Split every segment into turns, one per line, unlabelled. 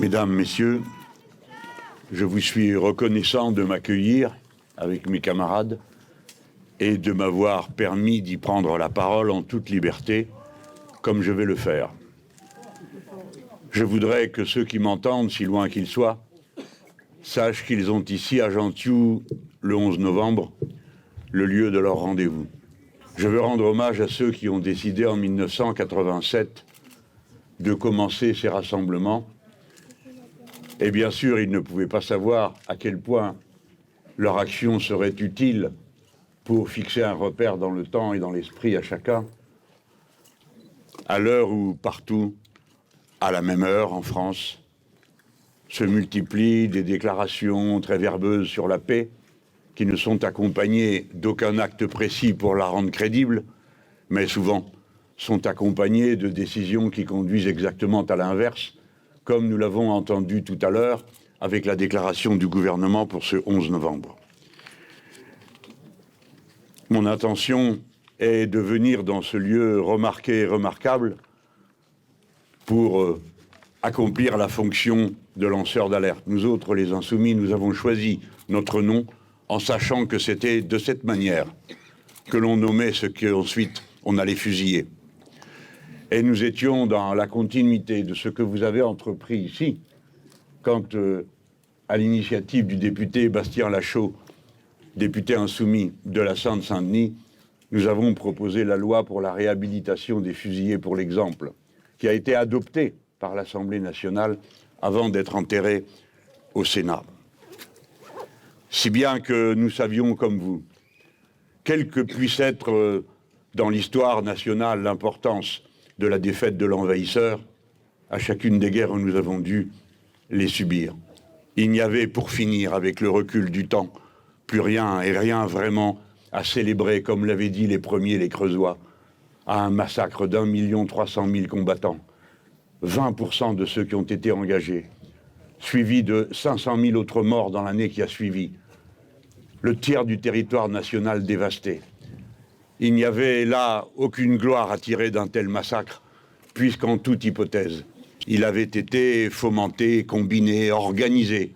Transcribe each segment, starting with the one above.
Mesdames, Messieurs, je vous suis reconnaissant de m'accueillir avec mes camarades et de m'avoir permis d'y prendre la parole en toute liberté, comme je vais le faire. Je voudrais que ceux qui m'entendent, si loin qu'ils soient, sachent qu'ils ont ici à Gentiou, le 11 novembre, le lieu de leur rendez-vous. Je veux rendre hommage à ceux qui ont décidé en 1987 de commencer ces rassemblements. Et bien sûr, ils ne pouvaient pas savoir à quel point leur action serait utile pour fixer un repère dans le temps et dans l'esprit à chacun, à l'heure où partout, à la même heure en France, se multiplient des déclarations très verbeuses sur la paix qui ne sont accompagnées d'aucun acte précis pour la rendre crédible, mais souvent sont accompagnées de décisions qui conduisent exactement à l'inverse, comme nous l'avons entendu tout à l'heure avec la déclaration du gouvernement pour ce 11 novembre. Mon intention est de venir dans ce lieu remarqué et remarquable pour accomplir la fonction de lanceur d'alerte. Nous autres, les Insoumis, nous avons choisi notre nom en sachant que c'était de cette manière que l'on nommait ce qu'ensuite on allait fusiller. Et nous étions dans la continuité de ce que vous avez entrepris ici, quand, à l'initiative du député Bastien Lachaud, député insoumis de la Seine-Saint-Denis, nous avons proposé la loi pour la réhabilitation des fusillés pour l'exemple, qui a été adoptée par l'Assemblée nationale avant d'être enterrée au Sénat. Si bien que nous savions, comme vous, quelle que puisse être dans l'histoire nationale l'importance de la défaite de l'envahisseur, à chacune des guerres où nous avons dû les subir. Il n'y avait, pour finir, avec le recul du temps, plus rien et rien vraiment à célébrer, comme l'avaient dit les premiers, les Creusois, à un massacre d'1 300 000 combattants, 20% de ceux qui ont été engagés, suivi de 500 000 autres morts dans l'année qui a suivi, le tiers du territoire national dévasté. Il n'y avait là aucune gloire à tirer d'un tel massacre, puisqu'en toute hypothèse, il avait été fomenté, combiné, organisé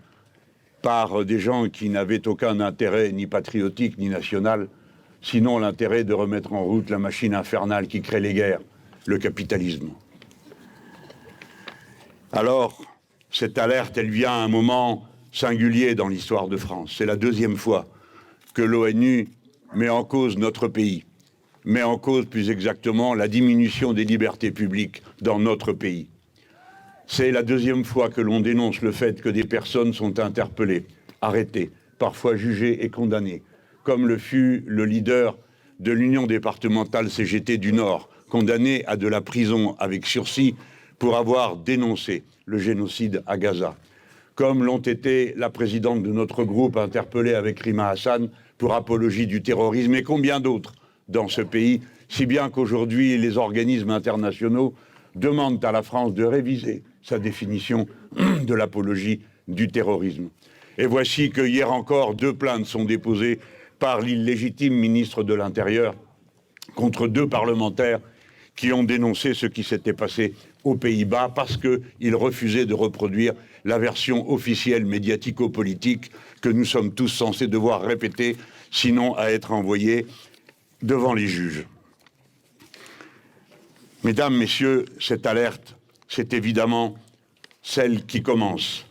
par des gens qui n'avaient aucun intérêt ni patriotique ni national, sinon l'intérêt de remettre en route la machine infernale qui crée les guerres, le capitalisme. Alors, cette alerte, elle vient à un moment singulier dans l'histoire de France. C'est la deuxième fois que l'ONU met en cause notre pays, met en cause plus exactement la diminution des libertés publiques dans notre pays. C'est la deuxième fois que l'on dénonce le fait que des personnes sont interpellées, arrêtées, parfois jugées et condamnées, comme le fut le leader de l'Union départementale CGT du Nord, condamné à de la prison avec sursis pour avoir dénoncé le génocide à Gaza, comme l'ont été la présidente de notre groupe interpellée avec Rima Hassan pour apologie du terrorisme et combien d'autres dans ce pays, si bien qu'aujourd'hui les organismes internationaux demandent à la France de réviser sa définition de l'apologie du terrorisme. Et voici que hier encore, 2 plaintes sont déposées par l'illégitime ministre de l'Intérieur contre 2 parlementaires qui ont dénoncé ce qui s'était passé aux Pays-Bas parce qu'ils refusaient de reproduire la version officielle médiatico-politique que nous sommes tous censés devoir répéter, sinon à être envoyés devant les juges. Mesdames, Messieurs, cette alerte, c'est évidemment celle qui commence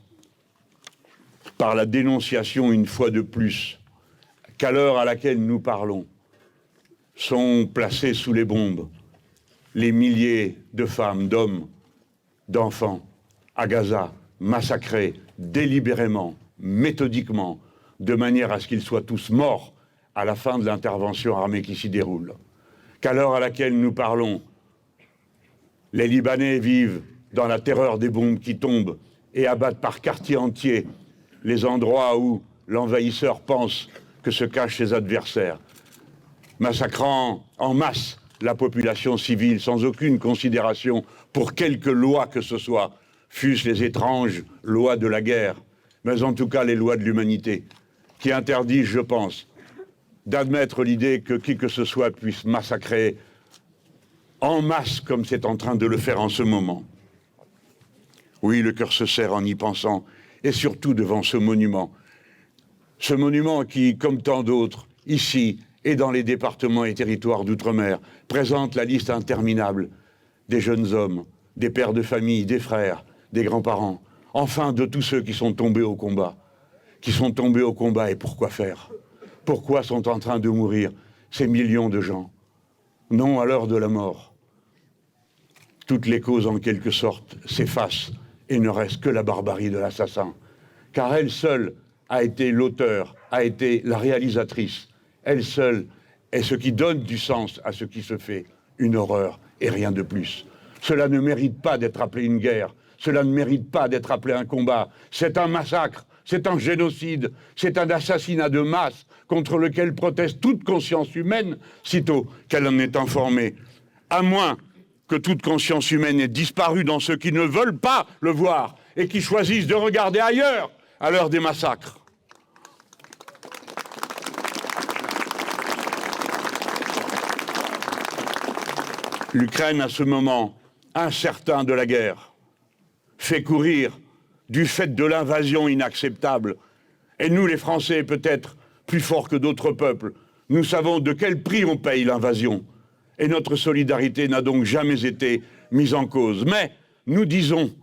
par la dénonciation une fois de plus qu'à l'heure à laquelle nous parlons sont placés sous les bombes les milliers de femmes, d'hommes, d'enfants à Gaza, massacrés délibérément, méthodiquement, de manière à ce qu'ils soient tous morts à la fin de l'intervention armée qui s'y déroule. Qu'à l'heure à laquelle nous parlons, les Libanais vivent dans la terreur des bombes qui tombent et abattent par quartier entier les endroits où l'envahisseur pense que se cachent ses adversaires, massacrant en masse la population civile sans aucune considération pour quelque loi que ce soit, fût-ce les étranges lois de la guerre, mais en tout cas les lois de l'humanité, qui interdisent, je pense, d'admettre l'idée que qui que ce soit puisse massacrer en masse comme c'est en train de le faire en ce moment. Oui, le cœur se serre en y pensant, et surtout devant ce monument. Ce monument qui, comme tant d'autres, ici et dans les départements et territoires d'outre-mer, présente la liste interminable des jeunes hommes, des pères de famille, des frères, des grands-parents, enfin de tous ceux qui sont tombés au combat. Et pourquoi faire? Pourquoi sont en train de mourir ces millions de gens? Non, à l'heure de la mort, toutes les causes en quelque sorte s'effacent et ne reste que la barbarie de l'assassin. Car elle seule a été l'auteur, a été la réalisatrice. Elle seule est ce qui donne du sens à ce qui se fait. Une horreur et rien de plus. Cela ne mérite pas d'être appelé une guerre. Cela ne mérite pas d'être appelé un combat. C'est un massacre, c'est un génocide, c'est un assassinat de masse contre lequel proteste toute conscience humaine, sitôt qu'elle en est informée. À moins que toute conscience humaine ait disparu dans ceux qui ne veulent pas le voir et qui choisissent de regarder ailleurs à l'heure des massacres. L'Ukraine, à ce moment incertain de la guerre, fait courir du fait de l'invasion inacceptable. Et nous, les Français, peut-être plus forts que d'autres peuples, nous savons de quel prix on paye l'invasion. Et notre solidarité n'a donc jamais été mise en cause. Mais nous disons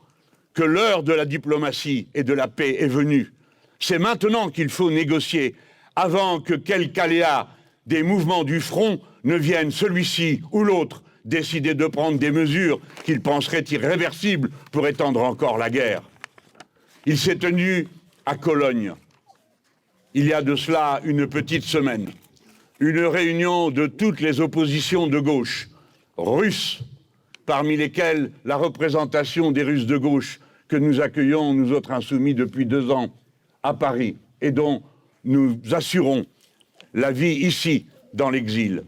que l'heure de la diplomatie et de la paix est venue. C'est maintenant qu'il faut négocier, avant que quelque aléa des mouvements du front ne vienne, celui-ci ou l'autre, décider de prendre des mesures qu'il penserait irréversibles pour étendre encore la guerre. Il s'est tenu à Cologne, il y a de cela une petite semaine, une réunion de toutes les oppositions de gauche, russes, parmi lesquelles la représentation des Russes de gauche que nous accueillons, nous autres insoumis, depuis 2 ans à Paris, et dont nous assurons la vie ici, dans l'exil.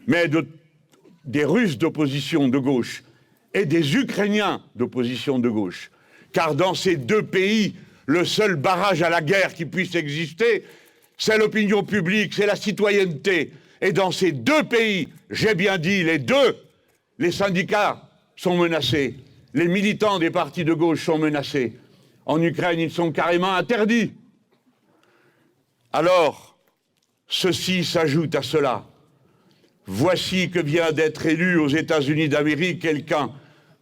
Mais des Russes d'opposition de gauche et des Ukrainiens d'opposition de gauche. Car dans ces 2 pays, le seul barrage à la guerre qui puisse exister, c'est l'opinion publique, c'est la citoyenneté. Et dans ces 2 pays, j'ai bien dit les 2, les syndicats sont menacés, les militants des partis de gauche sont menacés. En Ukraine, ils sont carrément interdits. Alors, ceci s'ajoute à cela. Voici que vient d'être élu aux États-Unis d'Amérique quelqu'un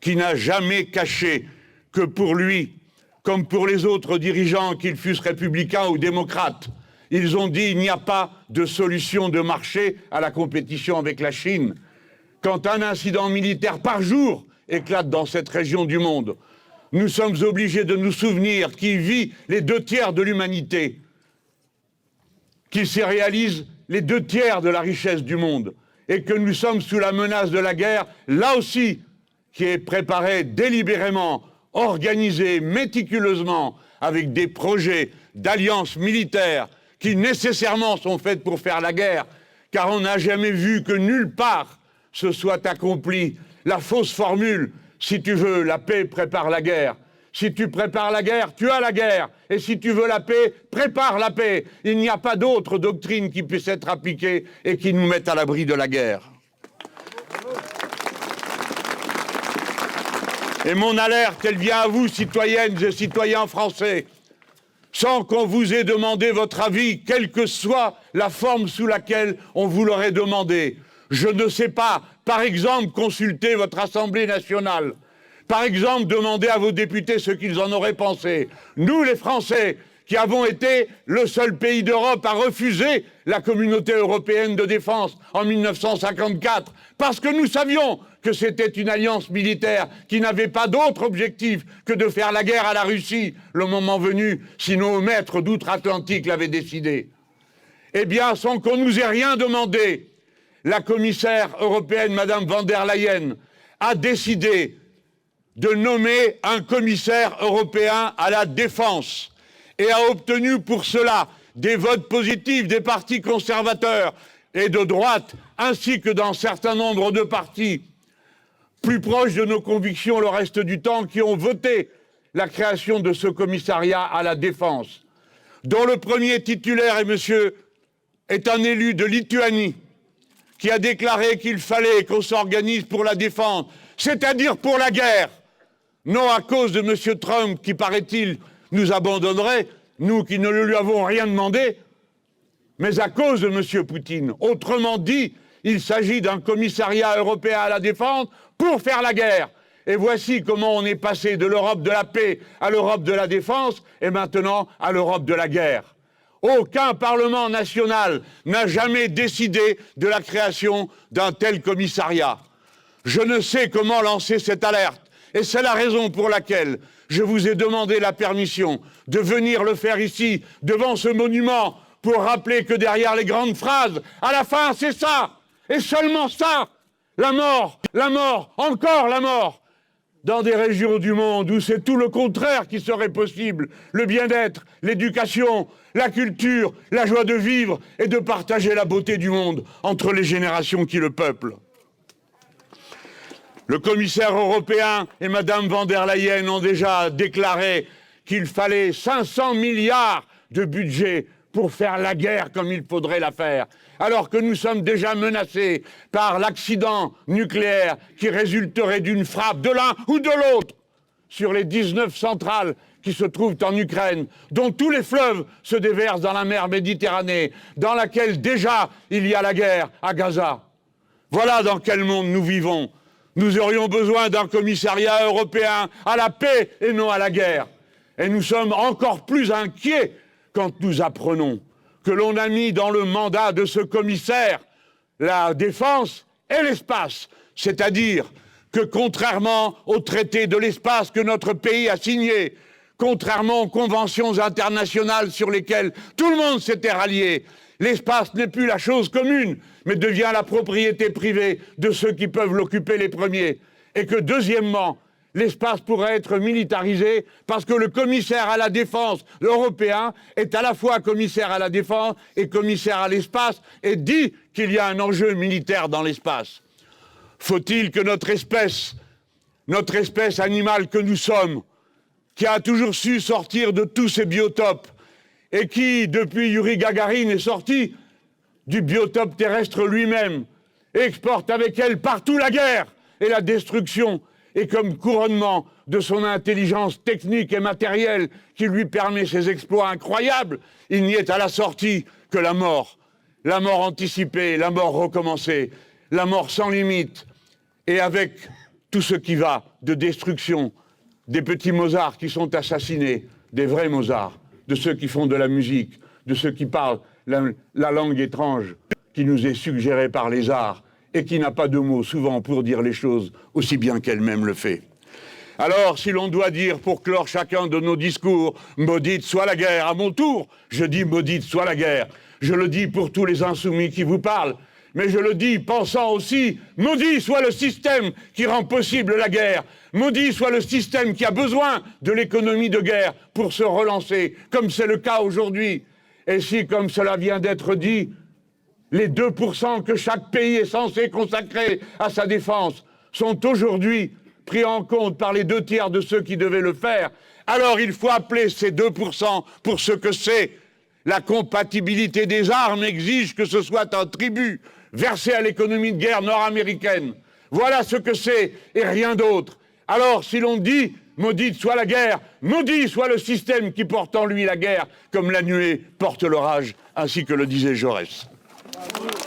qui n'a jamais caché que pour lui, comme pour les autres dirigeants, qu'ils fussent républicains ou démocrates, ils ont dit qu'il n'y a pas de solution de marché à la compétition avec la Chine. Quand un incident militaire par jour éclate dans cette région du monde, nous sommes obligés de nous souvenir qu'il vit les 2/3 de l'humanité, qu'il se réalise les 2/3 de la richesse du monde, et que nous sommes sous la menace de la guerre, là aussi, qui est préparée délibérément, organisée méticuleusement, avec des projets d'alliances militaires qui nécessairement sont faites pour faire la guerre, car on n'a jamais vu que nulle part se soit accomplie la fausse formule « si tu veux la paix, prépare la guerre ». Si tu prépares la guerre, tu as la guerre. Et si tu veux la paix, prépare la paix. Il n'y a pas d'autre doctrine qui puisse être appliquée et qui nous mette à l'abri de la guerre. Et mon alerte, elle vient à vous, citoyennes et citoyens français, sans qu'on vous ait demandé votre avis, quelle que soit la forme sous laquelle on vous l'aurait demandé. Je ne sais pas, par exemple, consulter votre Assemblée nationale. Par exemple, demandez à vos députés ce qu'ils en auraient pensé. Nous, les Français, qui avons été le seul pays d'Europe à refuser la communauté européenne de défense en 1954, parce que nous savions que c'était une alliance militaire qui n'avait pas d'autre objectif que de faire la guerre à la Russie, le moment venu, si nos maîtres d'outre-Atlantique l'avaient décidé. Eh bien, sans qu'on nous ait rien demandé, la commissaire européenne, Madame von der Leyen, a décidé de nommer un commissaire européen à la défense et a obtenu pour cela des votes positifs des partis conservateurs et de droite, ainsi que d'un certain nombre de partis plus proches de nos convictions le reste du temps, qui ont voté la création de ce commissariat à la défense, dont le premier titulaire est un élu de Lituanie, qui a déclaré qu'il fallait qu'on s'organise pour la défense, c'est-à-dire pour la guerre. non à cause de M. Trump qui, paraît-il, nous abandonnerait, nous qui ne lui avons rien demandé, mais à cause de M. Poutine. Autrement dit, il s'agit d'un commissariat européen à la défense pour faire la guerre. Et voici comment on est passé de l'Europe de la paix à l'Europe de la défense et maintenant à l'Europe de la guerre. Aucun Parlement national n'a jamais décidé de la création d'un tel commissariat. Je ne sais comment lancer cette alerte et c'est la raison pour laquelle je vous ai demandé la permission de venir le faire ici, devant ce monument, pour rappeler que derrière les grandes phrases, à la fin, c'est ça, et seulement ça, la mort, encore la mort. Dans des régions du monde où c'est tout le contraire qui serait possible, le bien-être, l'éducation, la culture, la joie de vivre et de partager la beauté du monde entre les générations qui le peuplent. Le commissaire européen et Madame van der Leyen ont déjà déclaré qu'il fallait 500 milliards de budget pour faire la guerre comme il faudrait la faire, alors que nous sommes déjà menacés par l'accident nucléaire qui résulterait d'une frappe de l'un ou de l'autre sur les 19 centrales qui se trouvent en Ukraine, dont tous les fleuves se déversent dans la mer Méditerranée, dans laquelle déjà il y a la guerre à Gaza. Voilà dans quel monde nous vivons. Nous aurions besoin d'un commissariat européen à la paix et non à la guerre. Et nous sommes encore plus inquiets quand nous apprenons que l'on a mis dans le mandat de ce commissaire la défense et l'espace, c'est-à-dire que contrairement au traité de l'espace que notre pays a signé, contrairement aux conventions internationales sur lesquelles tout le monde s'était rallié, l'espace n'est plus la chose commune, mais devient la propriété privée de ceux qui peuvent l'occuper les premiers. Et que deuxièmement, l'espace pourrait être militarisé parce que le commissaire à la défense européen est à la fois commissaire à la défense et commissaire à l'espace et dit qu'il y a un enjeu militaire dans l'espace. Faut-il que notre espèce animale que nous sommes, qui a toujours su sortir de tous ces biotopes et qui, depuis Yuri Gagarin, est sorti du biotope terrestre lui-même, exporte avec elle partout la guerre et la destruction, et comme couronnement de son intelligence technique et matérielle qui lui permet ces exploits incroyables, il n'y est à la sortie que la mort anticipée, la mort recommencée, la mort sans limite, et avec tout ce qui va de destruction, des petits Mozart qui sont assassinés, des vrais Mozart, de ceux qui font de la musique, de ceux qui parlent la langue étrange qui nous est suggérée par les arts, et qui n'a pas de mots souvent pour dire les choses aussi bien qu'elle-même le fait. Alors, si l'on doit dire pour clore chacun de nos discours « Maudite soit la guerre », à mon tour, je dis « Maudite soit la guerre ». Je le dis pour tous les insoumis qui vous parlent, mais je le dis pensant aussi « Maudit soit le système qui rend possible la guerre ». Maudit soit le système qui a besoin de l'économie de guerre pour se relancer, comme c'est le cas aujourd'hui. Et si, comme cela vient d'être dit, les 2% que chaque pays est censé consacrer à sa défense sont aujourd'hui pris en compte par les 2/3 de ceux qui devaient le faire, alors il faut appeler ces 2% pour ce que c'est. La compatibilité des armes exige que ce soit un tribut versé à l'économie de guerre nord-américaine. Voilà ce que c'est et rien d'autre. Alors si l'on dit « maudite soit la guerre », maudit soit le système qui porte en lui la guerre, comme la nuée porte l'orage, ainsi que le disait Jaurès. Bravo.